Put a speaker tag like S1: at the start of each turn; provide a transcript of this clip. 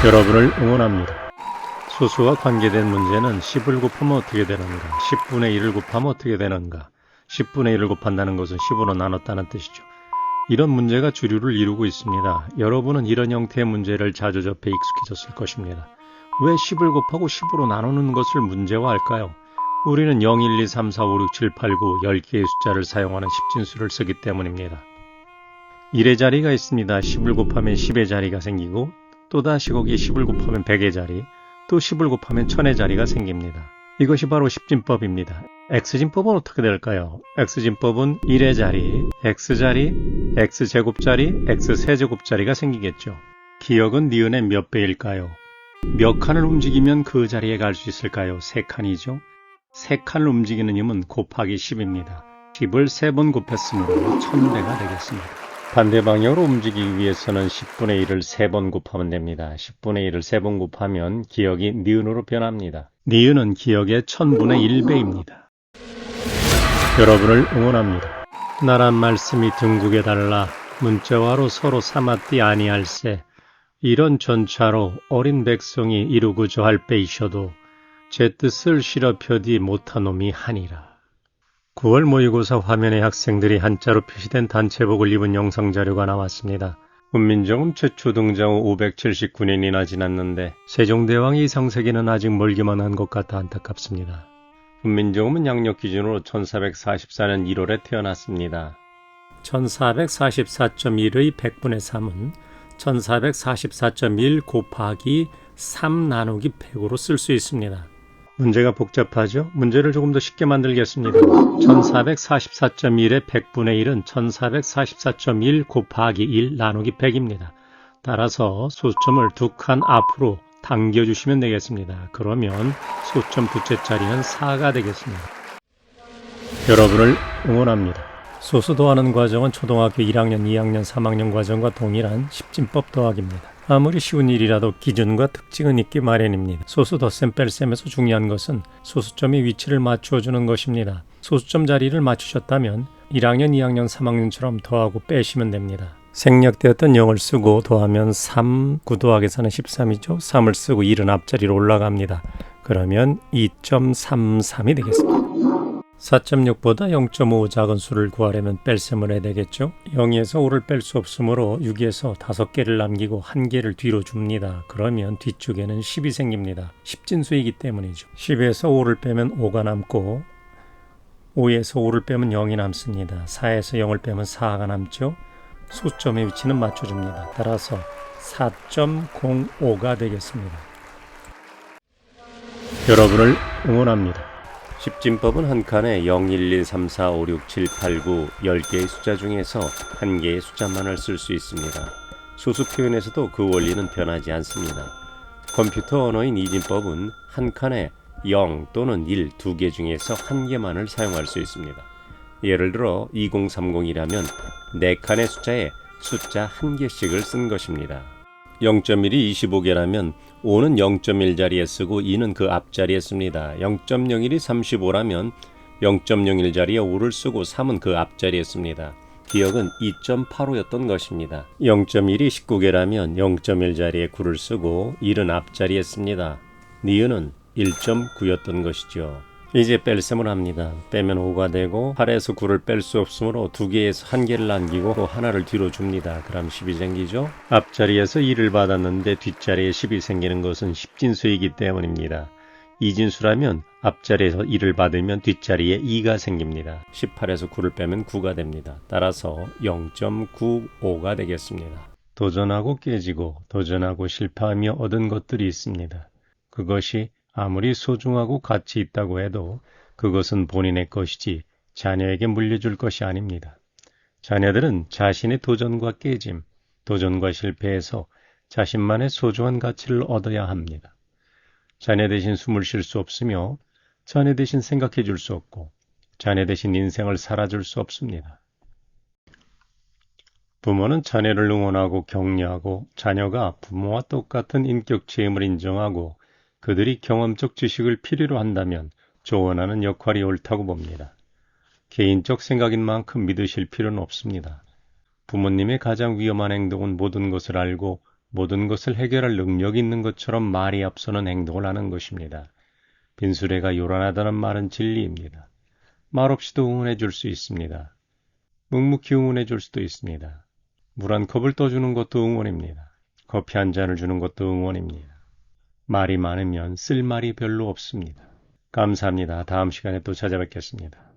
S1: 여러분을 응원합니다. 소수와 관계된 문제는 10을 곱하면 어떻게 되는가, 10분의 1을 곱하면 어떻게 되는가, 10분의 1을 곱한다는 것은 10으로 나눴다는 뜻이죠. 이런 문제가 주류를 이루고 있습니다. 여러분은 이런 형태의 문제를 자주 접해 익숙해졌을 것입니다. 왜 10을 곱하고 10으로 나누는 것을 문제화할까요? 우리는 0, 1, 2, 3, 4, 5, 6, 7, 8, 9, 10개의 숫자를 사용하는 십진수를 쓰기 때문입니다. 1의 자리가 있습니다. 10을 곱하면 10의 자리가 생기고 또다시 거기에 10을 곱하면 100의 자리, 또 10을 곱하면 1000의 자리가 생깁니다. 이것이 바로 십진법입니다. X진법은 어떻게 될까요? X진법은 1의 자리, X자리, X제곱자리, X세제곱자리가 생기겠죠. 기억은 니은의 몇 배일까요? 몇 칸을 움직이면 그 자리에 갈 수 있을까요? 3칸이죠. 3칸을 움직이는 힘은 곱하기 10입니다. 10을 3번 곱했으므로 1000배가 되겠습니다. 반대 방향으로 움직이기 위해서는 10분의 1을 3번 곱하면 됩니다. 10분의 1을 3번 곱하면 기억이 니은으로 변합니다. 니은은 기억의 1000분의 1배입니다. 여러분을 응원합니다. 나란 말씀이 등국에 달라 문자화로 서로 삼았디 아니할세. 이런 전차로 어린 백성이 이루고자 할 빼이셔도 제 뜻을 실어펴디 못한 놈이 하니라. 9월 모의고사 화면에 학생들이 한자로 표시된 단체복을 입은 영상자료가 나왔습니다. 훈민정음 최초 등장 후 579년이나 지났는데 세종대왕의 이상세계는 아직 멀기만 한 것 같아 안타깝습니다. 훈민정음은 양력 기준으로 1444년 1월에 태어났습니다. 1444.1의 100분의 3은 1444.1 곱하기 3 나누기 100으로 쓸 수 있습니다. 문제가 복잡하죠? 문제를 조금 더 쉽게 만들겠습니다. 1444.1의 100분의 1은 1444.1 곱하기 1 나누기 100입니다. 따라서 소점을 2칸 앞으로 당겨주시면 되겠습니다. 그러면 소점 둘째 자리는 4가 되겠습니다. 여러분을 응원합니다. 소수 더하는 과정은 초등학교 1학년, 2학년, 3학년 과정과 동일한 십진법 더하기입니다. 아무리 쉬운 일이라도 기준과 특징은 있기 마련입니다. 소수 덧셈 뺄셈에서 중요한 것은 소수점의 위치를 맞추어주는 것입니다. 소수점 자리를 맞추셨다면 1학년, 2학년, 3학년처럼 더하고 빼시면 됩니다. 생략되었던 0을 쓰고 더하면 3, 9 더하기 4는 13이죠. 3을 쓰고 1은 앞자리로 올라갑니다. 그러면 2.33이 되겠습니다. 4.6보다 0.5 작은 수를 구하려면 뺄셈을 해야 되겠죠. 0에서 5를 뺄 수 없으므로 6에서 5개를 남기고 1개를 뒤로 줍니다. 그러면 뒤쪽에는 10이 생깁니다. 십진수이기 때문이죠. 10에서 5를 빼면 5가 남고 5에서 5를 빼면 0이 남습니다. 4에서 0을 빼면 4가 남죠. 소점의 위치는 맞춰줍니다. 따라서 4.05가 되겠습니다. 여러분을 응원합니다. 십진법은 한 칸에 0, 1, 2, 3, 4, 5, 6, 7, 8, 9, 10개의 숫자 중에서 한 개의 숫자만을 쓸 수 있습니다. 소수 표현에서도 그 원리는 변하지 않습니다. 컴퓨터 언어인 이진법은 한 칸에 0 또는 1, 2개 중에서 한 개만을 사용할 수 있습니다. 예를 들어 2030이라면 4칸의 숫자에 숫자 한 개씩을 쓴 것입니다. 0.1이 25개라면 5는 0.1 자리에 쓰고 2는 그 앞자리에 씁니다. 0.01이 35라면 0.01 자리에 5를 쓰고 3은 그 앞자리에 씁니다. 기억은 2.85였던 것입니다. 0.1이 19개라면 0.1 자리에 9를 쓰고 1은 앞자리에 씁니다. 니은은 1.9였던 것이죠. 이제 뺄셈을 합니다. 빼면 5가 되고 8에서 9를 뺄 수 없으므로 2개에서 1개를 남기고 또 하나를 뒤로 줍니다. 그럼 10이 생기죠. 앞자리에서 1을 받았는데 뒷자리에 10이 생기는 것은 십진수이기 때문입니다. 이진수라면 앞자리에서 1을 받으면 뒷자리에 2가 생깁니다. 18에서 9를 빼면 9가 됩니다. 따라서 0.95가 되겠습니다. 도전하고 깨지고 도전하고 실패하며 얻은 것들이 있습니다. 그것이 아무리 소중하고 가치 있다고 해도 그것은 본인의 것이지 자녀에게 물려줄 것이 아닙니다. 자녀들은 자신의 도전과 깨짐, 도전과 실패에서 자신만의 소중한 가치를 얻어야 합니다. 자녀 대신 숨을 쉴 수 없으며 자녀 대신 생각해 줄 수 없고 자녀 대신 인생을 살아줄 수 없습니다. 부모는 자녀를 응원하고 격려하고 자녀가 부모와 똑같은 인격 체험을 인정하고 그들이 경험적 지식을 필요로 한다면 조언하는 역할이 옳다고 봅니다. 개인적 생각인 만큼 믿으실 필요는 없습니다. 부모님의 가장 위험한 행동은 모든 것을 알고 모든 것을 해결할 능력이 있는 것처럼 말이 앞서는 행동을 하는 것입니다. 빈수레가 요란하다는 말은 진리입니다. 말 없이도 응원해 줄 수 있습니다. 묵묵히 응원해 줄 수도 있습니다. 물 한 컵을 떠주는 것도 응원입니다. 커피 한 잔을 주는 것도 응원입니다. 말이 많으면 쓸 말이 별로 없습니다. 감사합니다. 다음 시간에 또 찾아뵙겠습니다.